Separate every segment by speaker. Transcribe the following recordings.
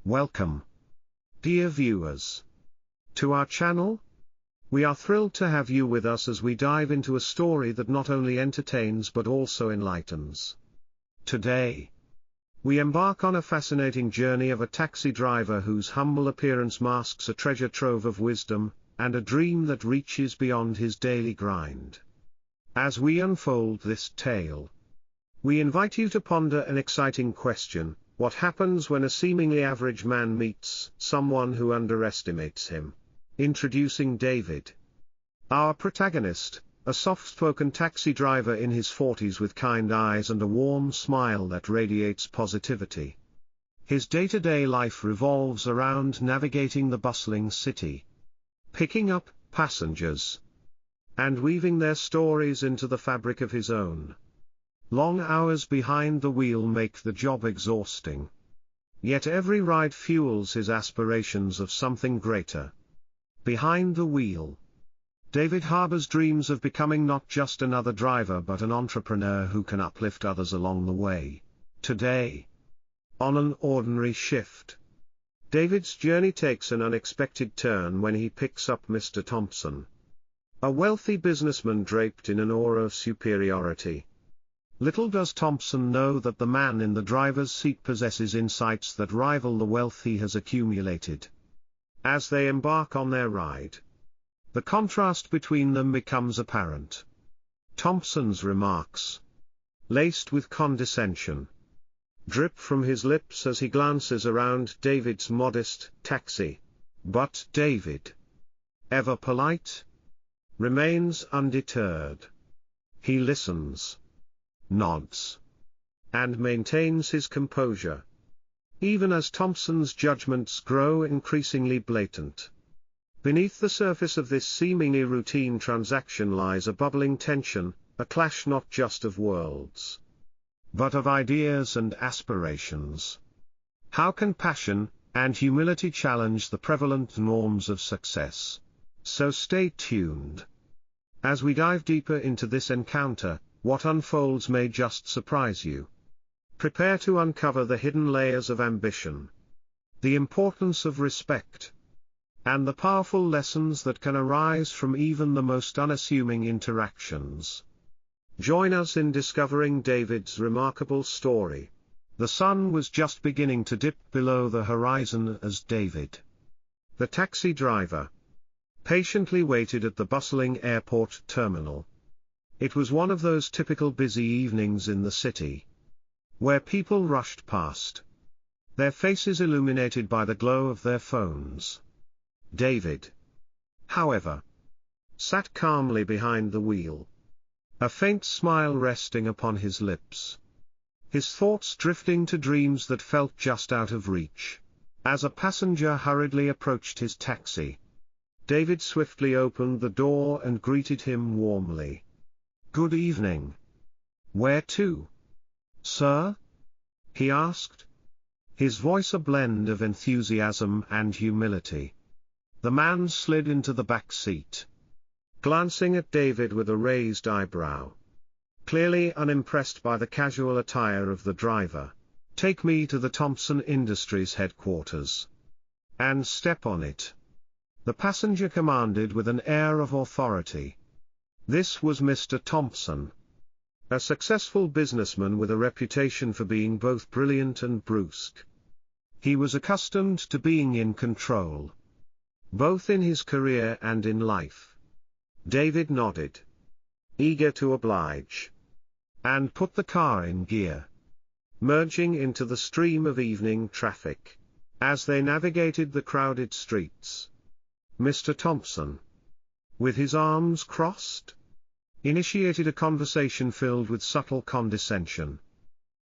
Speaker 1: Welcome, dear viewers, to our channel. We are thrilled to have you with us as we dive into a story that not only entertains but also enlightens. Today, we embark on a fascinating journey of a taxi driver whose humble appearance masks a treasure trove of wisdom, and a dream that reaches beyond his daily grind. As we unfold this tale, we invite you to ponder an exciting question: what happens when a seemingly average man meets someone who underestimates him? Introducing David. Our protagonist, a soft-spoken taxi driver in his 40s with kind eyes and a warm smile that radiates positivity. His day-to-day life revolves around navigating the bustling city, picking up passengers, and weaving their stories into the fabric of his own. Long hours behind the wheel make the job exhausting. Yet every ride fuels his aspirations of something greater. Behind the wheel, David harbors dreams of becoming not just another driver but an entrepreneur who can uplift others along the way. Today, on an ordinary shift, David's journey takes an unexpected turn when he picks up Mr. Thompson, a wealthy businessman draped in an aura of superiority. Little does Thompson know that the man in the driver's seat possesses insights that rival the wealth he has accumulated. As they embark on their ride, the contrast between them becomes apparent. Thompson's remarks, laced with condescension, drip from his lips as he glances around David's modest taxi. But David, ever polite, remains undeterred. He listens, nods, and maintains his composure, even as Thompson's judgments grow increasingly blatant. Beneath the surface of this seemingly routine transaction lies a bubbling tension, a clash not just of worlds, but of ideas and aspirations. How can passion and humility challenge the prevalent norms of success? So stay tuned. As we dive deeper into this encounter, what unfolds may just surprise you. Prepare to uncover the hidden layers of ambition, the importance of respect, and the powerful lessons that can arise from even the most unassuming interactions. Join us in discovering David's remarkable story. The sun was just beginning to dip below the horizon as David, the taxi driver, patiently waited at the bustling airport terminal. It was one of those typical busy evenings in the city, where people rushed past, their faces illuminated by the glow of their phones. David, however, sat calmly behind the wheel, a faint smile resting upon his lips, his thoughts drifting to dreams that felt just out of reach. As a passenger hurriedly approached his taxi, David swiftly opened the door and greeted him warmly. "Good evening. Where to, sir?" he asked, his voice a blend of enthusiasm and humility. The man slid into the back seat, glancing at David with a raised eyebrow, clearly unimpressed by the casual attire of the driver. "Take me to the Thompson Industries headquarters, and step on it," the passenger commanded with an air of authority. This was Mr. Thompson, a successful businessman with a reputation for being both brilliant and brusque. He was accustomed to being in control, both in his career and in life. David nodded, eager to oblige, and put the car in gear, merging into the stream of evening traffic. As they navigated the crowded streets, Mr. Thompson, with his arms crossed, initiated a conversation filled with subtle condescension.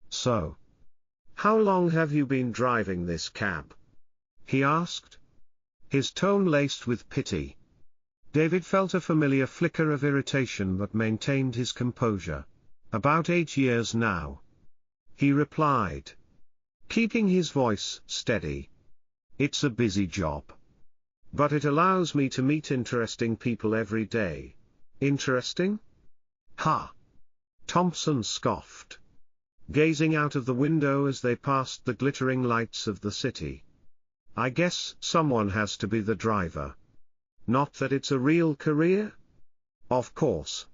Speaker 1: "So, how long have you been driving this cab?" he asked, his tone laced with pity. David felt a familiar flicker of irritation but maintained his composure. "About 8 years now," he replied, keeping his voice steady. "It's a busy job, but it allows me to meet interesting people every day." "Interesting? Ha!" Thompson scoffed, gazing out of the window as they passed the glittering lights of the city. I guess someone has to be the driver. Not that it's a real career? Of course.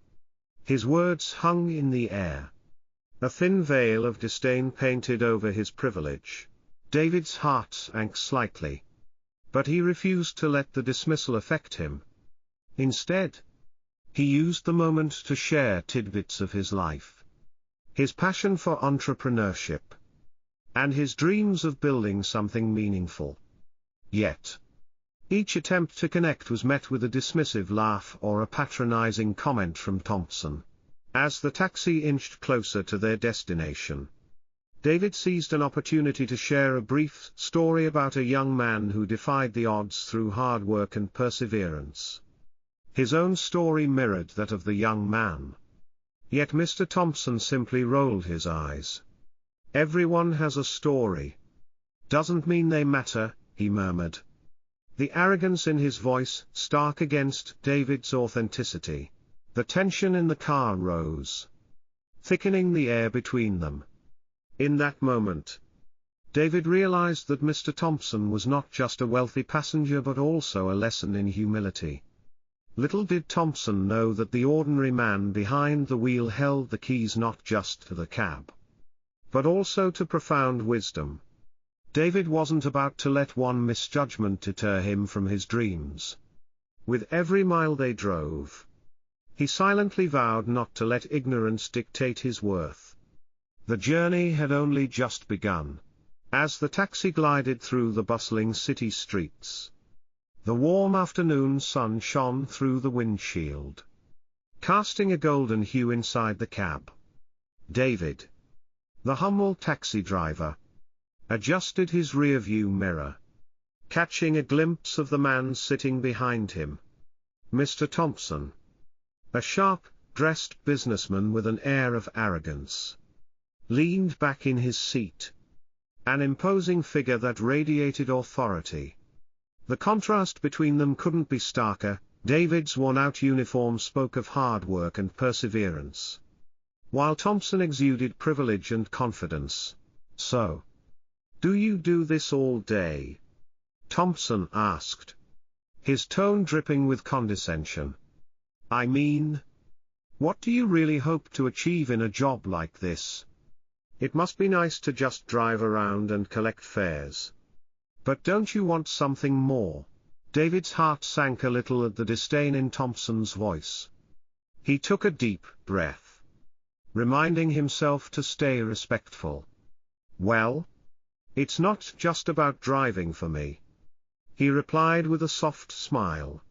Speaker 1: His words hung in the air. A thin veil of disdain painted over his privilege. David's heart sank slightly. But he refused to let the dismissal affect him. Instead, he used the moment to share tidbits of his life. His passion for entrepreneurship. And his dreams of building something meaningful. Yet, each attempt to connect was met with a dismissive laugh or a patronizing comment from Thompson. As the taxi inched closer to their destination, David seized an opportunity to share a brief story about a young man who defied the odds through hard work and perseverance. His own story mirrored that of the young man. Yet Mr. Thompson simply rolled his eyes. Everyone has a story. Doesn't mean they matter, he murmured. The arrogance in his voice stark against David's authenticity. The tension in the car rose, thickening the air between them. In that moment, David realized that Mr. Thompson was not just a wealthy passenger but also a lesson in humility. Little did Thompson know that the ordinary man behind the wheel held the keys not just to the cab, but also to profound wisdom. David wasn't about to let one misjudgment deter him from his dreams. With every mile they drove, he silently vowed not to let ignorance dictate his worth. The journey had only just begun. As the taxi glided through the bustling city streets, the warm afternoon sun shone through the windshield, casting a golden hue inside the cab. David, the humble taxi driver, adjusted his rearview mirror, catching a glimpse of the man sitting behind him. Mr. Thompson, a sharp-dressed businessman with an air of arrogance, leaned back in his seat. An imposing figure that radiated authority. The contrast between them couldn't be starker. David's worn-out uniform spoke of hard work and perseverance, while Thompson exuded privilege and confidence. "So, do you do this all day?" Thompson asked, his tone dripping with condescension. "I mean, what do you really hope to achieve in a job like this? It must be nice to just drive around and collect fares. But don't you want something more?" David's heart sank a little at the disdain in Thompson's voice. He took a deep breath, reminding himself to stay respectful. "Well, it's not just about driving for me," he replied with a soft smile.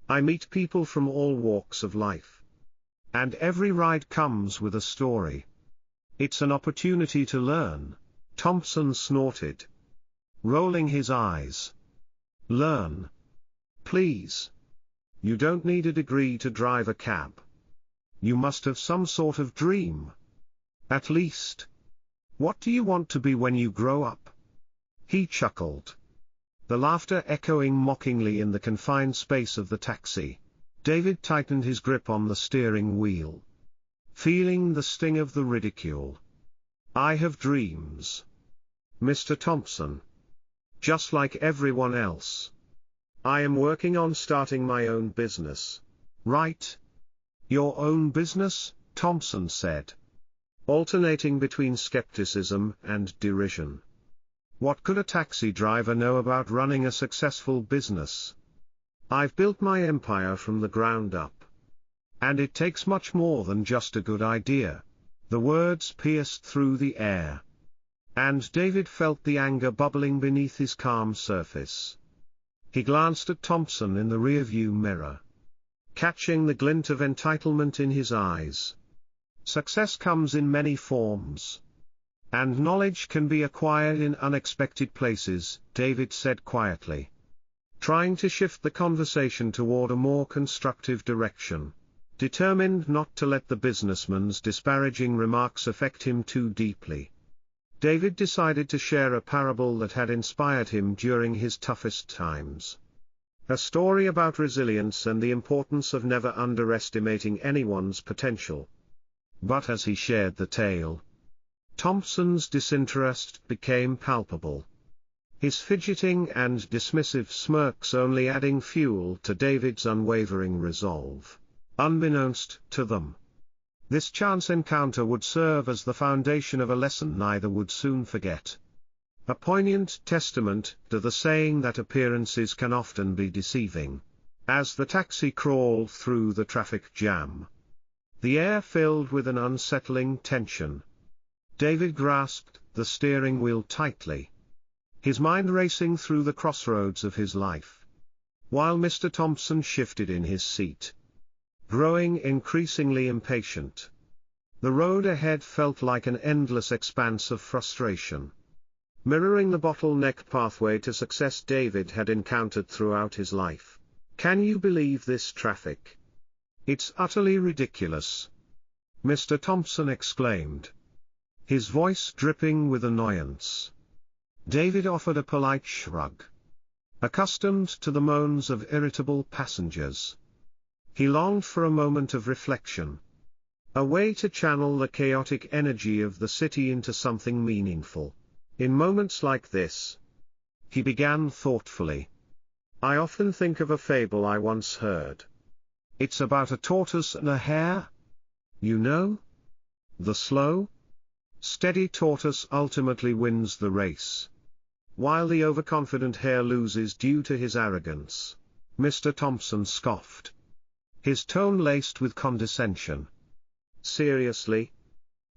Speaker 1: "I meet people from all walks of life. And every ride comes with a story. It's an opportunity to learn." Thompson snorted, rolling his eyes. "Learn? Please. You don't need a degree to drive a cab. You must have some sort of dream. At least. What do you want to be when you grow up?" He chuckled, the laughter echoing mockingly in the confined space of the taxi. David tightened his grip on the steering wheel, feeling the sting of the ridicule. "I have dreams, Mr. Thompson. Just like everyone else. I am working on starting my own business." "Right? Your own business?" Thompson said, alternating between skepticism and derision. What could a taxi driver know about running a successful business? "I've built my empire from the ground up. And it takes much more than just a good idea." The words pierced through the air, and David felt the anger bubbling beneath his calm surface. He glanced at Thompson in the rearview mirror, catching the glint of entitlement in his eyes. Success comes in many forms. And knowledge can be acquired in unexpected places, David said quietly, trying to shift the conversation toward a more constructive direction, determined not to let the businessman's disparaging remarks affect him too deeply. David decided to share a parable that had inspired him during his toughest times. A story about resilience and the importance of never underestimating anyone's potential. But as he shared the tale, Thompson's disinterest became palpable. his fidgeting and dismissive smirks only adding fuel to David's unwavering resolve. Unbeknownst to them, this chance encounter would serve as the foundation of a lesson neither would soon forget. A poignant testament to the saying that appearances can often be deceiving. As the taxi crawled through the traffic jam, the air filled with an unsettling tension, David grasped the steering wheel tightly, his mind racing through the crossroads of his life, while Mr. Thompson shifted in his seat, growing increasingly impatient. The road ahead felt like an endless expanse of frustration, mirroring the bottleneck pathway to success David had encountered throughout his life. "Can you believe this traffic? It's utterly ridiculous," Mr. Thompson exclaimed, his voice dripping with annoyance. David offered a polite shrug. Accustomed to the moans of irritable passengers, he longed for a moment of reflection, a way to channel the chaotic energy of the city into something meaningful. In moments like this, he began thoughtfully, "I often think of a fable I once heard. It's about a tortoise and a hare. You know? The slow, steady tortoise ultimately wins the race, while the overconfident hare loses due to his arrogance." Mr. Thompson scoffed, his tone laced with condescension. "Seriously?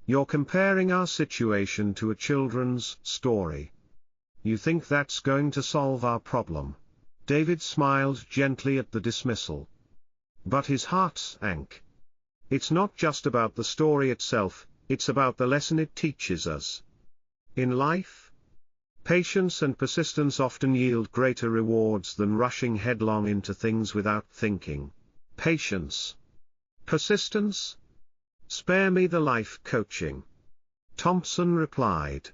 Speaker 1: You're comparing our situation to a children's story? You think that's going to solve our problem?" David smiled gently at the dismissal, but his heart sank. It's not just about the story itself, it's about the lesson it teaches us. In life, patience and persistence often yield greater rewards than rushing headlong into things without thinking. Patience. Persistence? Spare me the life coaching, Thompson replied,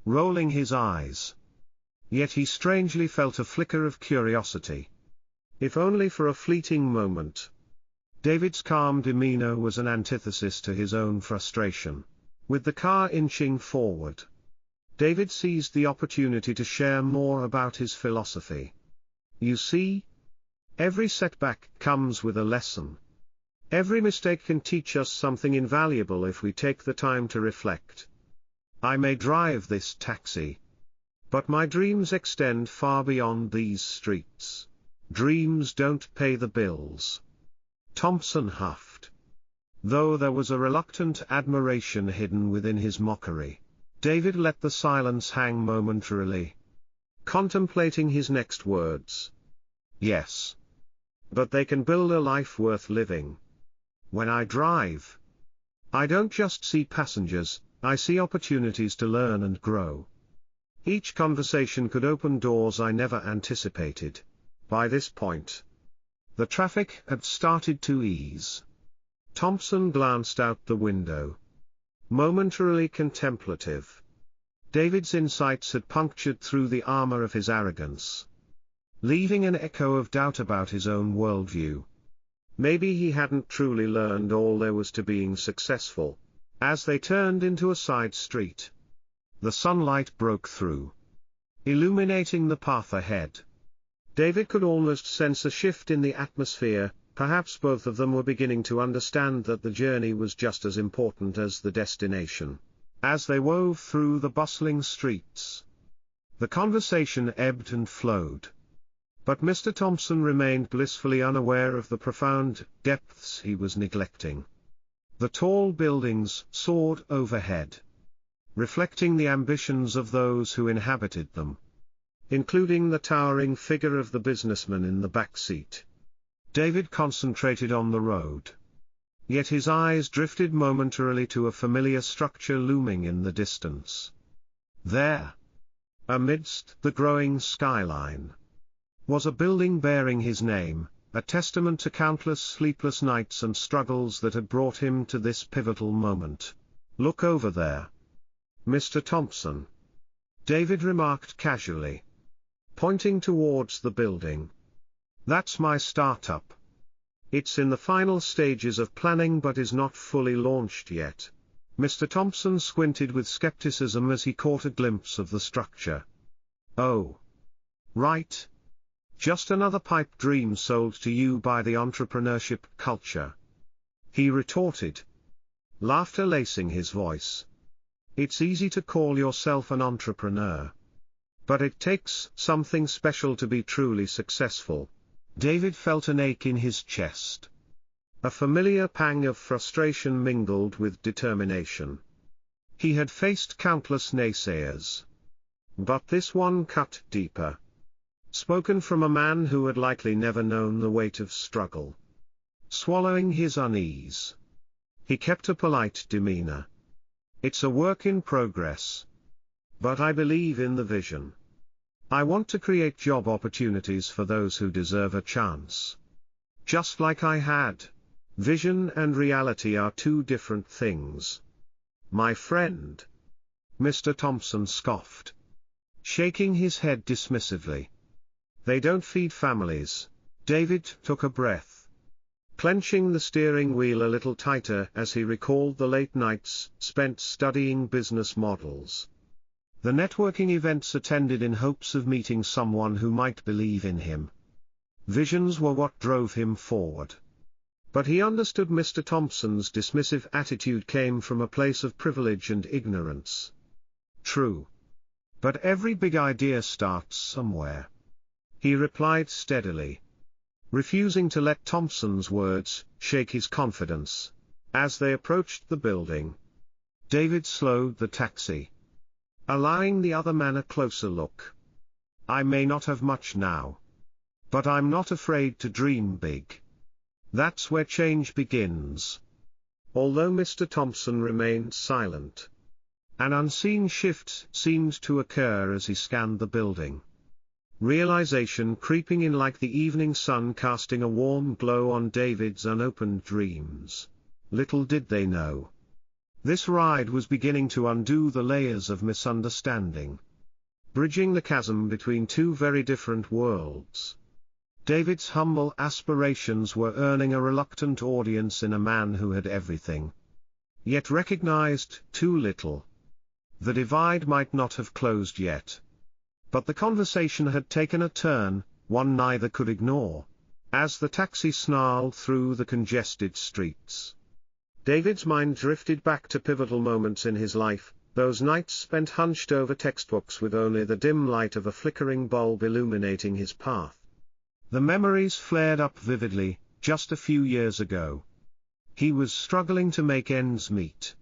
Speaker 1: rolling his eyes. Yet he strangely felt a flicker of curiosity, if only for a fleeting moment. David's calm demeanor was an antithesis to his own frustration. With the car inching forward, David seized the opportunity to share more about his philosophy. "You see, every setback comes with a lesson. Every mistake can teach us something invaluable if we take the time to reflect. I may drive this taxi, but my dreams extend far beyond these streets. Dreams don't pay the bills." Thompson huffed, though there was a reluctant admiration hidden within his mockery. David let the silence hang momentarily, contemplating his next words. "Yes. But they can build a life worth living. When I drive, I don't just see passengers, I see opportunities to learn and grow. Each conversation could open doors I never anticipated." By this point, the traffic had started to ease. Thompson glanced out the window, momentarily contemplative. David's insights had punctured through the armor of his arrogance, leaving an echo of doubt about his own worldview. Maybe he hadn't truly learned all there was to being successful. As they turned into a side street, the sunlight broke through, illuminating the path ahead. David could almost sense a shift in the atmosphere. Perhaps both of them were beginning to understand that the journey was just as important as the destination. As they wove through the bustling streets, the conversation ebbed and flowed, but Mr. Thompson remained blissfully unaware of the profound depths he was neglecting. The tall buildings soared overhead, reflecting the ambitions of those who inhabited them, including the towering figure of the businessman in the back seat. David concentrated on the road, yet his eyes drifted momentarily to a familiar structure looming in the distance. There, amidst the growing skyline, was a building bearing his name, a testament to countless sleepless nights and struggles that had brought him to this pivotal moment. "Look over there, Mr. Thompson," David remarked casually, pointing towards the building. "That's my startup. It's in the final stages of planning but is not fully launched yet." Mr. Thompson squinted with skepticism as he caught a glimpse of the structure. Oh. Right. Just another pipe dream sold to you by the entrepreneurship culture, he retorted, laughter lacing his voice. It's easy to call yourself an entrepreneur. But it takes something special to be truly successful. David felt an ache in his chest. A familiar pang of frustration mingled with determination. He had faced countless naysayers. But this one cut deeper. Spoken from a man who had likely never known the weight of struggle. Swallowing his unease, he kept a polite demeanor. It's a work in progress. But I believe in the vision. I want to create job opportunities for those who deserve a chance. Just like I had. Vision and reality are two different things. My friend. Mr. Thompson scoffed, shaking his head dismissively. They don't feed families. David took a breath, clenching the steering wheel a little tighter as he recalled the late nights spent studying business models. The networking events attended in hopes of meeting someone who might believe in him. Visions were what drove him forward. But he understood Mr. Thompson's dismissive attitude came from a place of privilege and ignorance. True. But every big idea starts somewhere, he replied steadily, refusing to let Thompson's words shake his confidence. As they approached the building, David slowed the taxi, allowing the other man a closer look. I may not have much now, but I'm not afraid to dream big. That's where change begins. Although Mr. Thompson remained silent, an unseen shift seemed to occur as he scanned the building. Realization creeping in like the evening sun casting a warm glow on David's unopened dreams. Little did they know. This ride was beginning to undo the layers of misunderstanding, bridging the chasm between two very different worlds. David's humble aspirations were earning a reluctant audience in a man who had everything, yet recognized too little. The divide might not have closed yet. But the conversation had taken a turn, one neither could ignore, as the taxi snarled through the congested streets. David's mind drifted back to pivotal moments in his life, those nights spent hunched over textbooks with only the dim light of a flickering bulb illuminating his path. The memories flared up vividly, just a few years ago. He was struggling to make ends meet,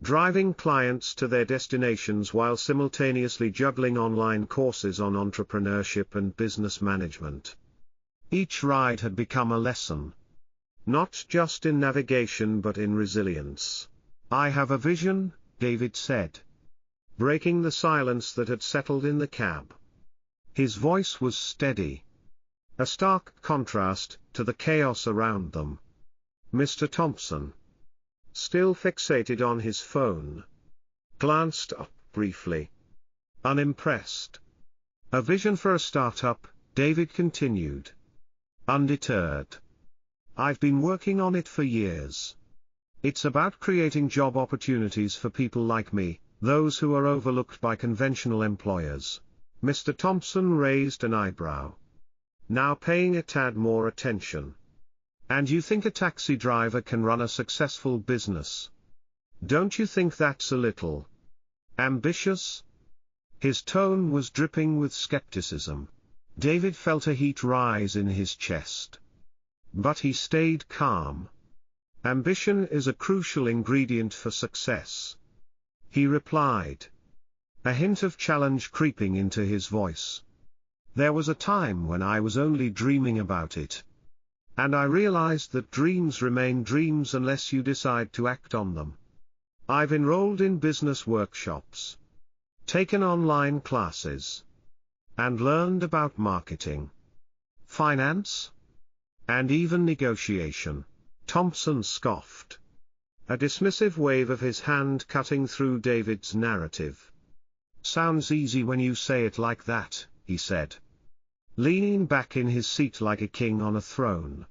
Speaker 1: driving clients to their destinations while simultaneously juggling online courses on entrepreneurship and business management. Each ride had become a lesson, not just in navigation but in resilience. I have a vision, David said, breaking the silence that had settled in the cab. His voice was steady, a stark contrast to the chaos around them. Mr. Thompson, still fixated on his phone, glanced up briefly, unimpressed. A vision for a startup, David continued, undeterred. I've been working on it for years. It's about creating job opportunities for people like me, those who are overlooked by conventional employers. Mr. Thompson raised an eyebrow, now paying a tad more attention. And you think a taxi driver can run a successful business? Don't you think that's a little ambitious? His tone was dripping with skepticism. David felt a heat rise in his chest. But he stayed calm. Ambition is a crucial ingredient for success, he replied, a hint of challenge creeping into his voice. There was a time when I was only dreaming about it. And I realized that dreams remain dreams unless you decide to act on them. I've enrolled in business workshops, taken online classes, and learned about marketing, finance, and even negotiation. Thompson scoffed, a dismissive wave of his hand cutting through David's narrative. Sounds easy when you say it like that, he said, leaning back in his seat like a king on a throne.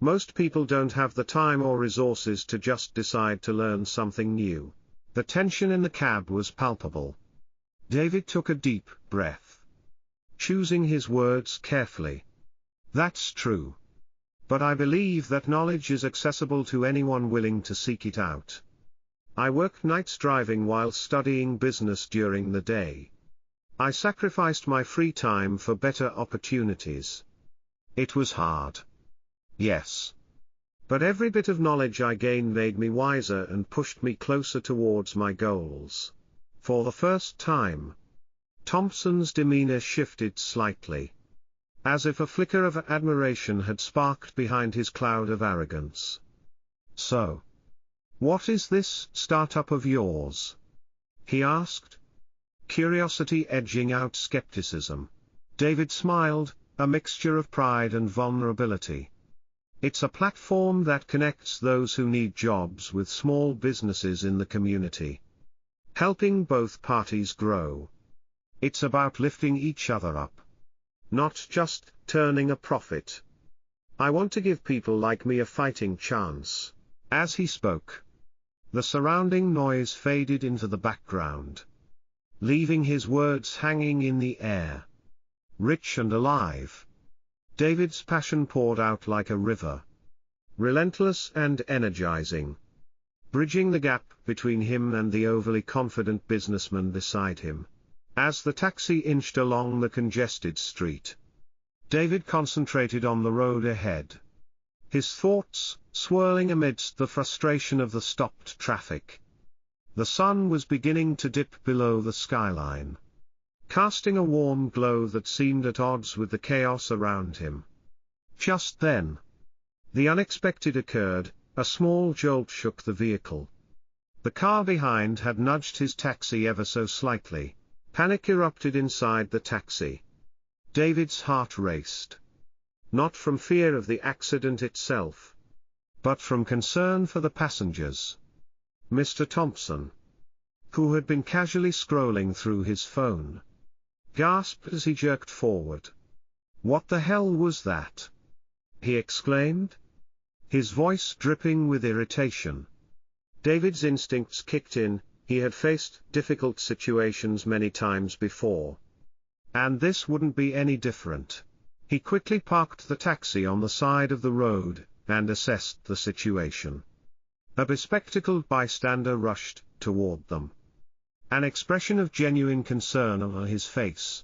Speaker 1: Most people don't have the time or resources to just decide to learn something new. The tension in the cab was palpable. David took a deep breath, choosing his words carefully. That's true. But I believe that knowledge is accessible to anyone willing to seek it out. I worked nights driving while studying business during the day. I sacrificed my free time for better opportunities. It was hard. Yes. But every bit of knowledge I gained made me wiser and pushed me closer towards my goals. For the first time, Thompson's demeanor shifted slightly. As if a flicker of admiration had sparked behind his cloud of arrogance. So, what is this startup of yours? He asked. Curiosity edging out skepticism. David smiled, a mixture of pride and vulnerability. It's a platform that connects those who need jobs with small businesses in the community. Helping both parties grow. It's about lifting each other up. Not just turning a profit. I want to give people like me a fighting chance. As he spoke, the surrounding noise faded into the background, leaving his words hanging in the air. Rich and alive. David's passion poured out like a river. Relentless and energizing. Bridging the gap between him and the overly confident businessman beside him. As the taxi inched along the congested street, David concentrated on the road ahead. His thoughts, swirling amidst the frustration of the stopped traffic. The sun was beginning to dip below the skyline, casting a warm glow that seemed at odds with the chaos around him. Just then, the unexpected occurred. A small jolt shook the vehicle. The car behind had nudged his taxi ever so slightly. Panic erupted inside the taxi. David's heart raced. Not from fear of the accident itself, but from concern for the passengers. Mr. Thompson, who had been casually scrolling through his phone, gasped as he jerked forward. "What the hell was that?" he exclaimed, his voice dripping with irritation. David's instincts kicked in. He had faced difficult situations many times before. And this wouldn't be any different. He quickly parked the taxi on the side of the road, and assessed the situation. A bespectacled bystander rushed toward them. An expression of genuine concern on his face.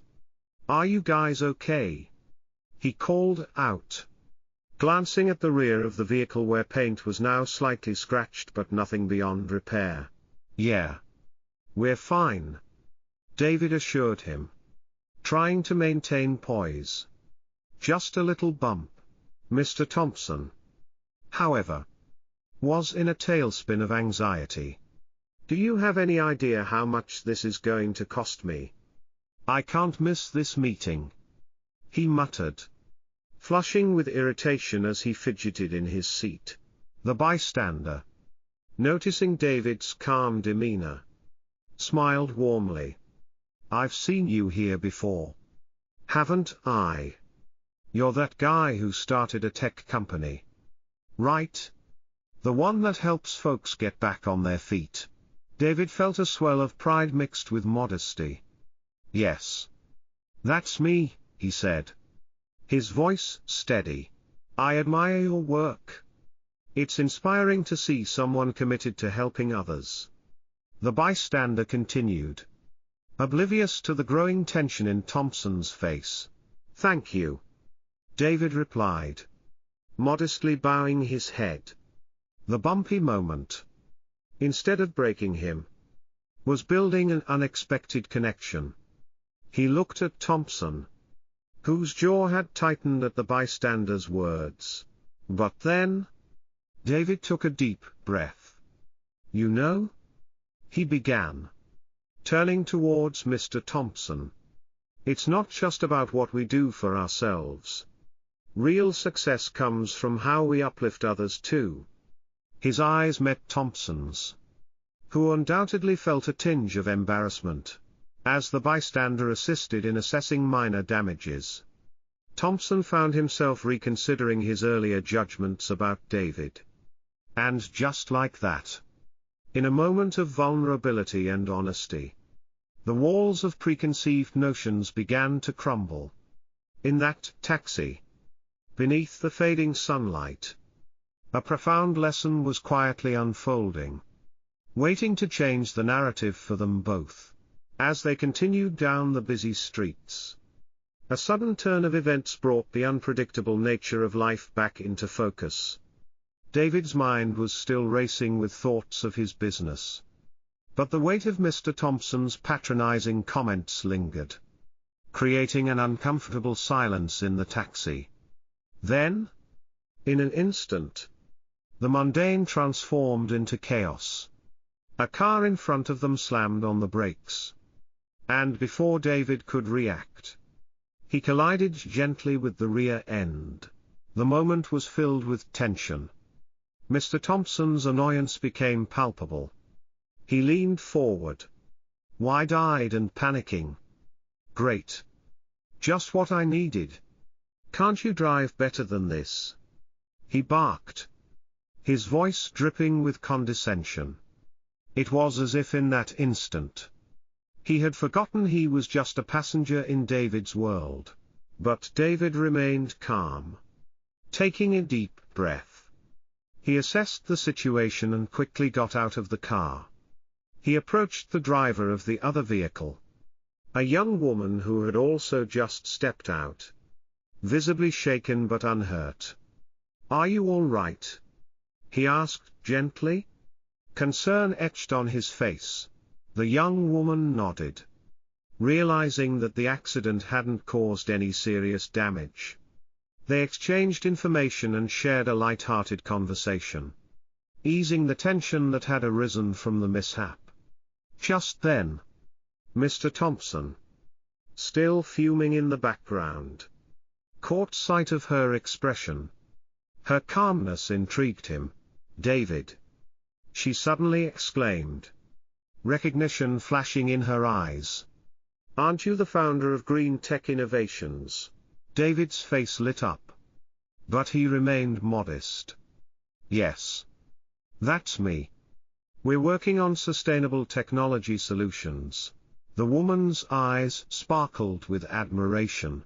Speaker 1: "Are you guys okay?" he called out, glancing at the rear of the vehicle where paint was now slightly scratched but nothing beyond repair. "Yeah. We're fine," David assured him, trying to maintain poise. "Just a little bump." Mr. Thompson, however, was in a tailspin of anxiety. "Do you have any idea how much this is going to cost me? I can't miss this meeting," he muttered, flushing with irritation as he fidgeted in his seat. The bystander, noticing David's calm demeanor, smiled warmly. "I've seen you here before. Haven't I? You're that guy who started a tech company, right? The one that helps folks get back on their feet." David felt a swell of pride mixed with modesty. "Yes. That's me," he said, his voice steady. "I admire your work. It's inspiring to see someone committed to helping others." The bystander continued, oblivious to the growing tension in Thompson's face. "Thank you," David replied, modestly bowing his head. The bumpy moment, instead of breaking him, was building an unexpected connection. He looked at Thompson, whose jaw had tightened at the bystander's words. But then, David took a deep breath. "You know," he began, turning towards Mr. Thompson, "it's not just about what we do for ourselves. Real success comes from how we uplift others too." His eyes met Thompson's, who undoubtedly felt a tinge of embarrassment, as the bystander assisted in assessing minor damages. Thompson found himself reconsidering his earlier judgments about David. And just like that, in a moment of vulnerability and honesty, The walls of preconceived notions began to crumble. In that taxi, beneath the fading sunlight, a profound lesson was quietly unfolding, waiting to change the narrative for them both. As they continued down the busy streets, a sudden turn of events brought the unpredictable nature of life back into focus. David's mind was still racing with thoughts of his business, but the weight of Mr. Thompson's patronizing comments lingered, creating an uncomfortable silence in the taxi. Then, in an instant, the mundane transformed into chaos. A car in front of them slammed on the brakes, and before David could react, he collided gently with the rear end. The moment was filled with tension. Mr. Thompson's annoyance became palpable. He leaned forward, wide-eyed and panicking. "Great. Just what I needed. Can't you drive better than this?" he barked, his voice dripping with condescension. It was as if in that instant, he had forgotten he was just a passenger in David's world. But David remained calm. Taking a deep breath, he assessed the situation and quickly got out of the car. He approached the driver of the other vehicle, a young woman who had also just stepped out, visibly shaken but unhurt. "Are you all right?" he asked gently. Concern etched on his face. The young woman nodded, realizing that the accident hadn't caused any serious damage. They exchanged information and shared a light-hearted conversation, easing the tension that had arisen from the mishap. Just then, Mr. Thompson, still fuming in the background, caught sight of her expression. Her calmness intrigued him. "David!" she suddenly exclaimed, recognition flashing in her eyes. "Aren't you the founder of Green Tech Innovations?" David's face lit up, but he remained modest. "Yes. That's me. We're working on sustainable technology solutions." The woman's eyes sparkled with admiration.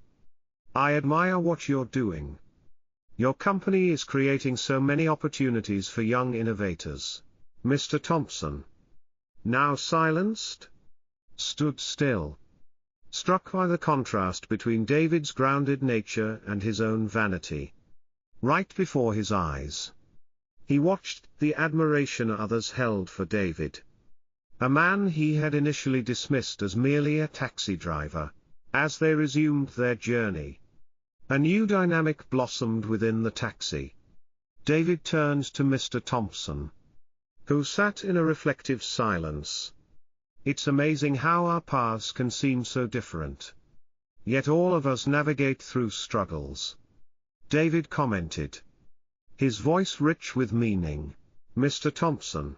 Speaker 1: "I admire what you're doing. Your company is creating so many opportunities for young innovators." Mr. Thompson, now silenced, stood still, struck by the contrast between David's grounded nature and his own vanity. Right before his eyes, he watched the admiration others held for David, a man he had initially dismissed as merely a taxi driver. As they resumed their journey, a new dynamic blossomed within the taxi. David turned to Mr. Thompson, who sat in a reflective silence. "It's amazing how our paths can seem so different. Yet all of us navigate through struggles," David commented, his voice rich with meaning. Mr. Thompson,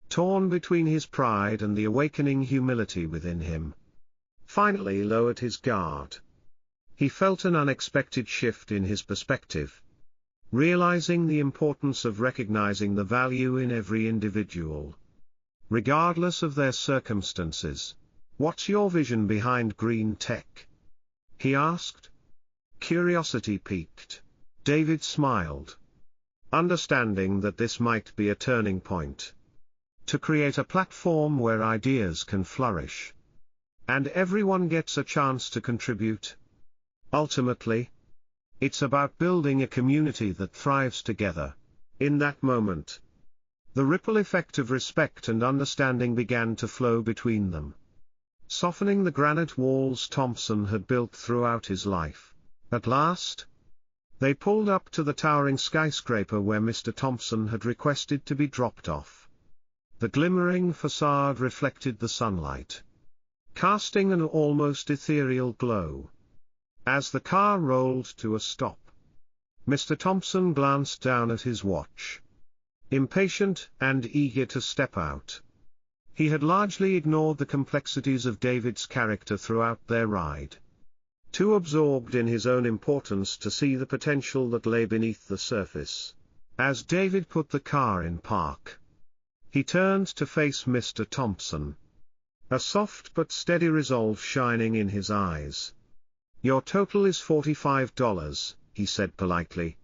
Speaker 1: torn between his pride and the awakening humility within him, finally lowered his guard. He felt an unexpected shift in his perspective, realizing the importance of recognizing the value in every individual, regardless of their circumstances. "What's your vision behind green tech?" he asked. Curiosity piqued. David smiled, understanding that this might be a turning point. To create a platform where ideas can flourish, and everyone gets a chance to contribute. Ultimately, it's about building a community that thrives together. In that moment, the ripple effect of respect and understanding began to flow between them, softening the granite walls Thompson had built throughout his life. At last, they pulled up to the towering skyscraper where Mr. Thompson had requested to be dropped off. The glimmering facade reflected the sunlight, casting an almost ethereal glow. As the car rolled to a stop, Mr. Thompson glanced down at his watch, impatient and eager to step out. He had largely ignored the complexities of David's character throughout their ride, too absorbed in his own importance to see the potential that lay beneath the surface. As David put the car in park, he turned to face Mr. Thompson, a soft but steady resolve shining in his eyes. "Your total is $45, he said politely.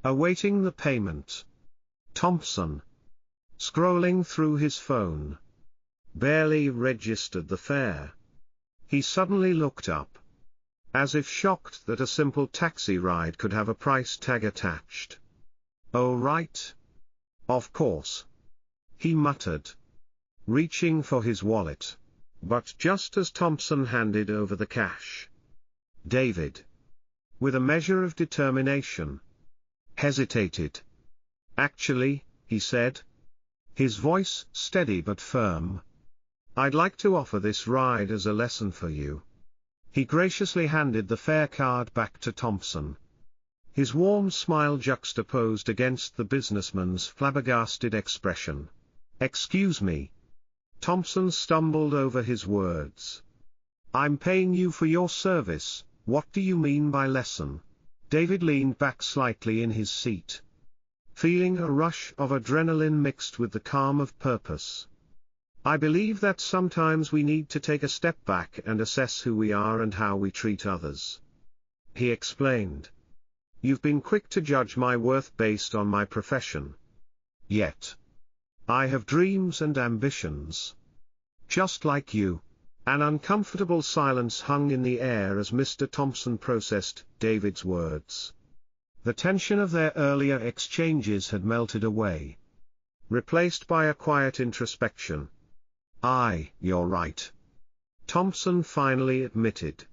Speaker 1: "Awaiting the payment." Thompson, scrolling through his phone, barely registered the fare. He suddenly looked up, as if shocked that a simple taxi ride could have a price tag attached. "Oh right. Of course," he muttered, reaching for his wallet. But just as Thompson handed over the cash, David, with a measure of determination, hesitated. "Actually," he said, his voice steady but firm, "I'd like to offer this ride as a lesson for you." He graciously handed the fare card back to Thompson, his warm smile juxtaposed against the businessman's flabbergasted expression. "Excuse me." Thompson stumbled over his words. "I'm paying you for your service, what do you mean by lesson?" David leaned back slightly in his seat, feeling a rush of adrenaline mixed with the calm of purpose. "I believe that sometimes we need to take a step back and assess who we are and how we treat others," he explained. "You've been quick to judge my worth based on my profession. Yet, I have dreams and ambitions. Just like you." An uncomfortable silence hung in the air as Mr. Thompson processed David's words. The tension of their earlier exchanges had melted away, replaced by a quiet introspection. "You're right," Thompson finally admitted,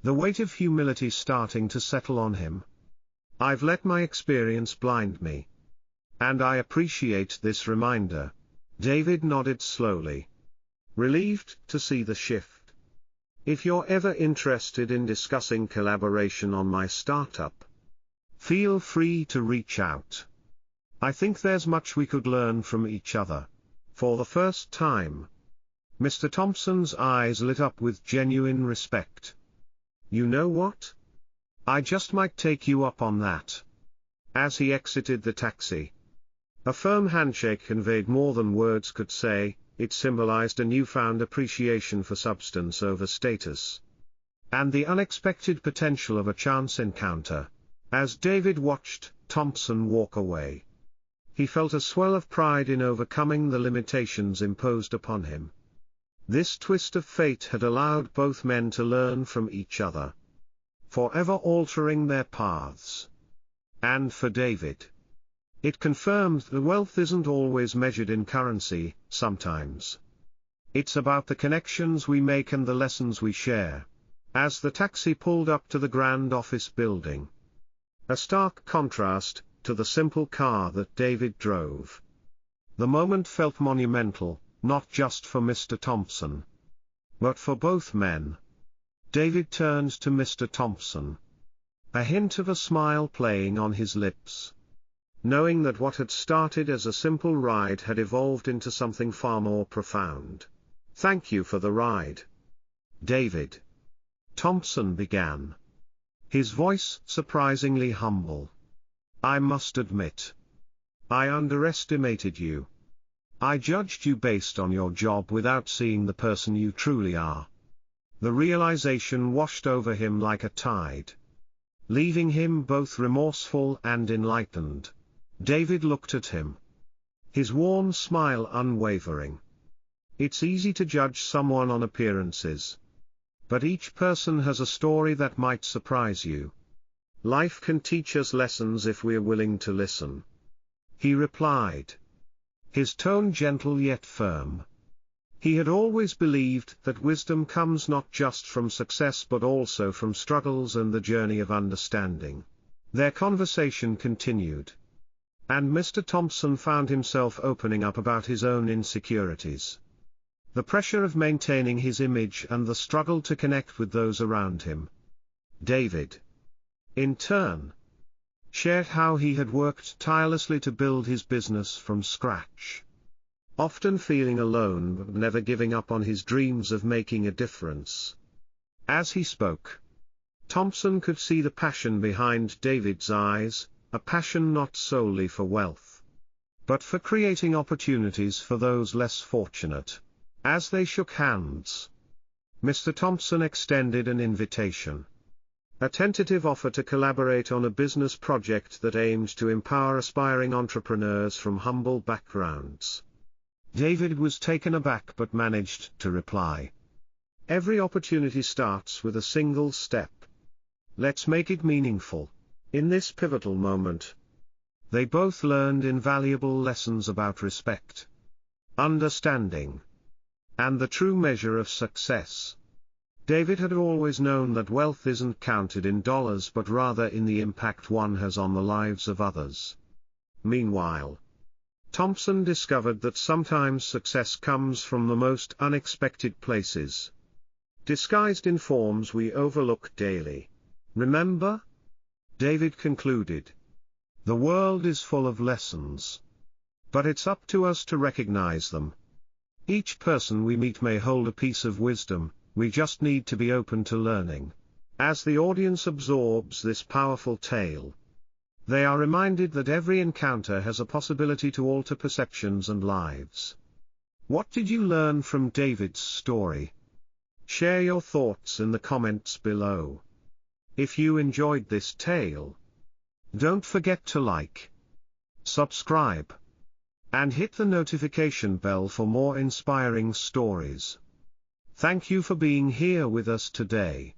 Speaker 1: the weight of humility starting to settle on him. "I've let my experience blind me. And I appreciate this reminder." David nodded slowly, relieved to see the shift. "If you're ever interested in discussing collaboration on my startup, feel free to reach out. I think there's much we could learn from each other." For the first time, Mr. Thompson's eyes lit up with genuine respect. "You know what? I just might take you up on that." As he exited the taxi, a firm handshake conveyed more than words could say. It symbolized a newfound appreciation for substance over status, and the unexpected potential of a chance encounter. As David watched Thompson walk away, he felt a swell of pride in overcoming the limitations imposed upon him. This twist of fate had allowed both men to learn from each other, forever altering their paths. And for David, it confirmed that wealth isn't always measured in currency. Sometimes it's about the connections we make and the lessons we share. As the taxi pulled up to the grand office building, a stark contrast to the simple car that David drove, the moment felt monumental, not just for Mr. Thompson, but for both men. David turned to Mr. Thompson, a hint of a smile playing on his lips, knowing that what had started as a simple ride had evolved into something far more profound. "Thank you for the ride, David," Thompson began, his voice surprisingly humble. "I must admit, I underestimated you. I judged you based on your job without seeing the person you truly are." The realization washed over him like a tide, leaving him both remorseful and enlightened. David looked at him, his warm smile unwavering. It's easy to judge someone on appearances, but each person has a story that might surprise you. Life can teach us lessons if we're willing to listen, he replied, his tone gentle yet firm. He had always believed that wisdom comes not just from success but also from struggles and the journey of understanding. Their conversation continued, and Mr. Thompson found himself opening up about his own insecurities, the pressure of maintaining his image and the struggle to connect with those around him. David, in turn, shared how he had worked tirelessly to build his business from scratch, often feeling alone but never giving up on his dreams of making a difference. As he spoke, Thompson could see the passion behind David's eyes, a passion not solely for wealth, but for creating opportunities for those less fortunate. As they shook hands, Mr. Thompson extended an invitation. A tentative offer to collaborate on a business project that aimed to empower aspiring entrepreneurs from humble backgrounds. David was taken aback but managed to reply. Every opportunity starts with a single step. Let's make it meaningful. In this pivotal moment, they both learned invaluable lessons about respect, understanding, and the true measure of success. David had always known that wealth isn't counted in dollars but rather in the impact one has on the lives of others. Meanwhile, Thompson discovered that sometimes success comes from the most unexpected places, disguised in forms we overlook daily. Remember? David concluded. The world is full of lessons, but it's up to us to recognize them. Each person we meet may hold a piece of wisdom, we just need to be open to learning. As the audience absorbs this powerful tale, they are reminded that every encounter has a possibility to alter perceptions and lives. What did you learn from David's story? Share your thoughts in the comments below. If you enjoyed this tale, don't forget to like, subscribe, and hit the notification bell for more inspiring stories. Thank you for being here with us today.